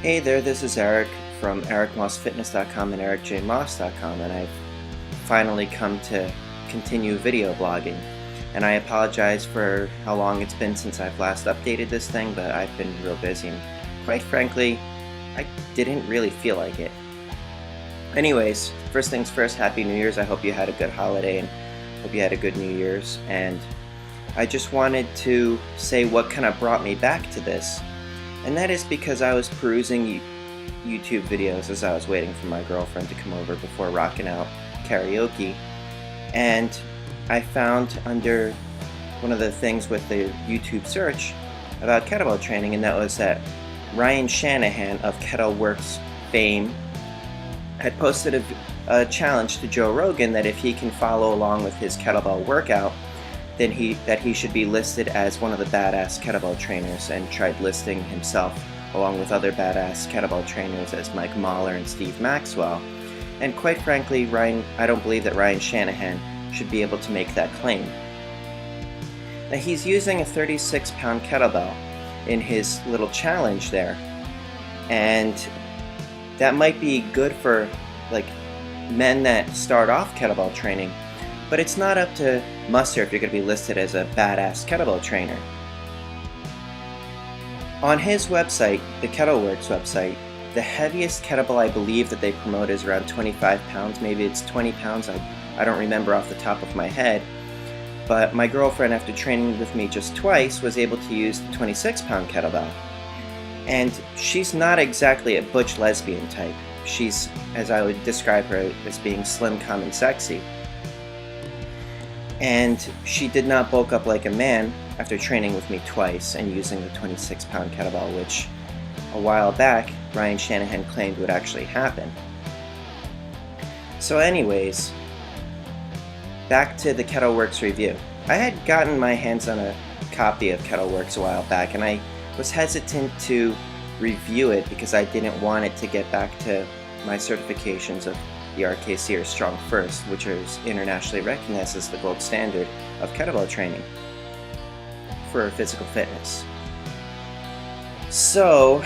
Hey there, this is Eric from ericmossfitness.com and ericjmoss.com, and I've finally come to continue video blogging. And I apologize for how long it's been since I've last updated this thing, but I've been real busy, and quite frankly, I didn't really feel like it. Anyways, first things first, Happy New Year's. I hope you had a good holiday and hope you had a good New Year's. And I just wanted to say what kind of brought me back to this. And that is because I was perusing YouTube videos as I was waiting for my girlfriend to come over before rocking out karaoke. And I found under one of the things with the YouTube search about kettlebell training, and that was that Ryan Shanahan of kettleworx fame had posted a challenge to Joe Rogan that if he can follow along with his kettlebell workout, then he should be listed as one of the badass kettlebell trainers, and tried listing himself along with other badass kettlebell trainers as Mike Mahler and Steve Maxwell. And quite frankly, I don't believe that Ryan Shanahan should be able to make that claim. Now, he's using a 36-pound kettlebell in his little challenge there, and that might be good for like men that start off kettlebell training, but it's not up to muster if you're going to be listed as a badass kettlebell trainer. On his website, the kettleworx website, the heaviest kettlebell I believe that they promote is around 25 pounds, maybe it's 20 pounds, I don't remember off the top of my head, but my girlfriend, after training with me just twice, was able to use the 26-pound kettlebell. And she's not exactly a butch lesbian type. She's, as I would describe her, as being slim, calm, and sexy. And she did not bulk up like a man after training with me twice and using the 26-pound kettlebell, which a while back Ryan Shanahan claimed would actually happen. So anyways, back to the kettleworx review. I had gotten my hands on a copy of kettleworx a while back, and I was hesitant to review it because I didn't want it to get back to my certifications of the RKC or Strong First, which is internationally recognized as the gold standard of kettlebell training for physical fitness. So,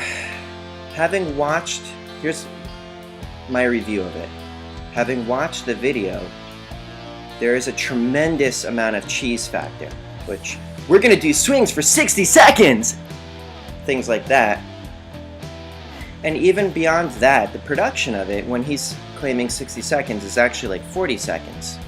having watched, here's my review of it. Having watched the video, there is a tremendous amount of cheese factor, which we're going to do swings for 60 seconds! Things like that. And even beyond that, the production of it, when he's claiming 60 seconds, is actually like 40 seconds.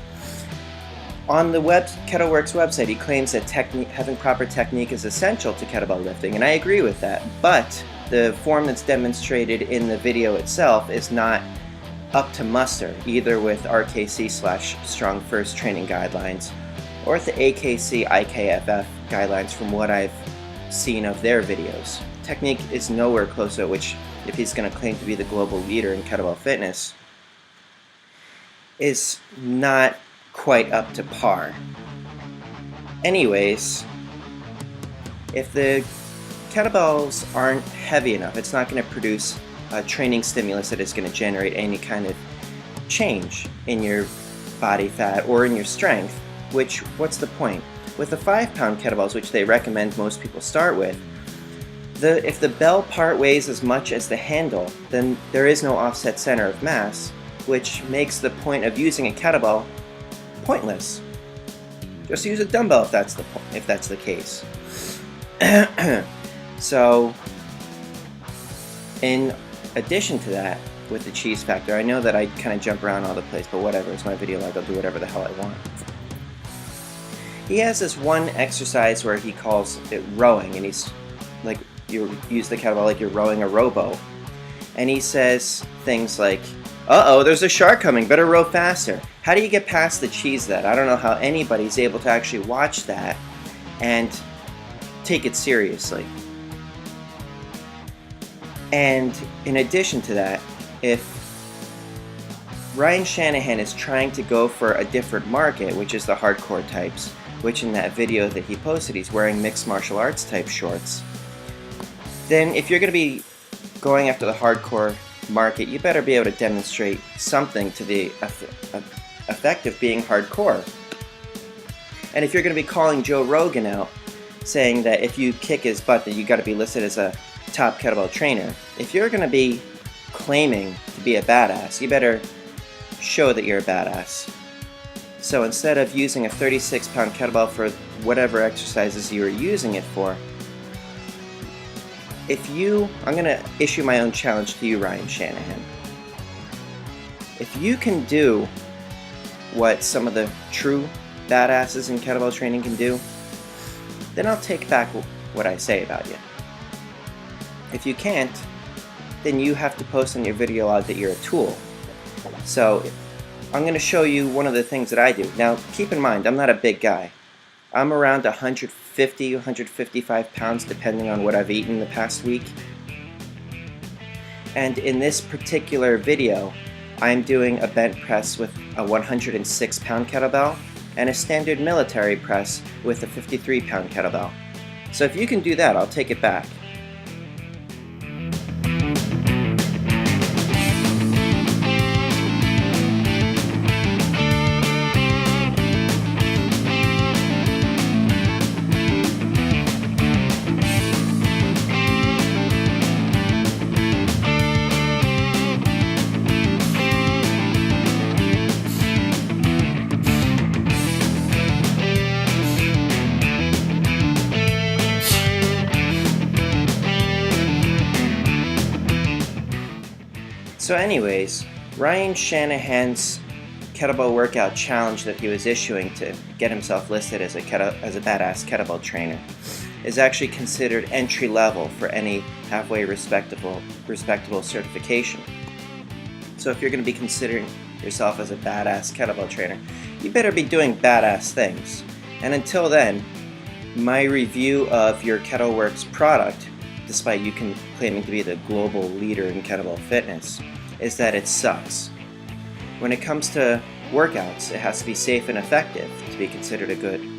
On the kettleworx website, he claims that having proper technique is essential to kettlebell lifting, and I agree with that, but the form that's demonstrated in the video itself is not up to muster, either with RKC/Strong First training guidelines or with the AKC IKFF guidelines from what I've seen of their videos. Technique is nowhere close to it, which, if he's going to claim to be the global leader in kettlebell fitness, is not quite up to par. Anyways, if the kettlebells aren't heavy enough, it's not going to produce a training stimulus that is going to generate any kind of change in your body fat or in your strength, which, what's the point? With the 5-pound kettlebells, which they recommend most people start with, if the bell part weighs as much as the handle, then there is no offset center of mass, which makes the point of using a kettlebell pointless. Just use a dumbbell if that's the case. So, in addition to that, with the cheese factor, I know that I kind of jump around all the place, but whatever, it's my video, I'll do whatever the hell I want. He has this one exercise where he calls it rowing, and he's like, you use the kettlebell like you're rowing a rowboat, and he says things like, uh-oh, there's a shark coming, better row faster. How do you get past the cheese that? I don't know how anybody's able to actually watch that and take it seriously. And in addition to that, if Ryan Shanahan is trying to go for a different market, which is the hardcore types, which in that video that he posted, he's wearing mixed martial arts type shorts, then if you're going to be going after the hardcore market, you better be able to demonstrate something to the effect of being hardcore. And if you're going to be calling Joe Rogan out, saying that if you kick his butt that you got to be listed as a top kettlebell trainer, if you're going to be claiming to be a badass, you better show that you're a badass. So instead of using a 36-pound kettlebell for whatever exercises you are using it for, I'm going to issue my own challenge to you, Ryan Shanahan. If you can do what some of the true badasses in kettlebell training can do, then I'll take back what I say about you. If you can't, then you have to post on your video log that you're a tool. So I'm going to show you one of the things that I do. Now keep in mind, I'm not a big guy. I'm around 150, 155 pounds depending on what I've eaten the past week. And in this particular video, I'm doing a bent press with a 106-pound kettlebell and a standard military press with a 53-pound kettlebell. So if you can do that, I'll take it back. So anyways, Ryan Shanahan's kettlebell workout challenge that he was issuing to get himself listed as a badass kettlebell trainer is actually considered entry level for any halfway respectable certification. So if you're going to be considering yourself as a badass kettlebell trainer, you better be doing badass things. And until then, my review of your kettleworx product, despite you claiming to be the global leader in kettlebell fitness, is that it sucks. When it comes to workouts, it has to be safe and effective to be considered a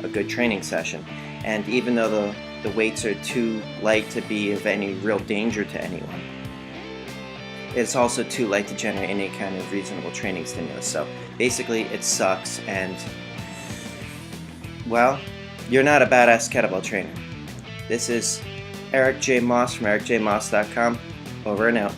good training session. And even though the weights are too light to be of any real danger to anyone, it's also too light to generate any kind of reasonable training stimulus. So basically it sucks, and well, you're not a badass kettlebell trainer. This is Eric J. Moss from ericjmoss.com. Over and out.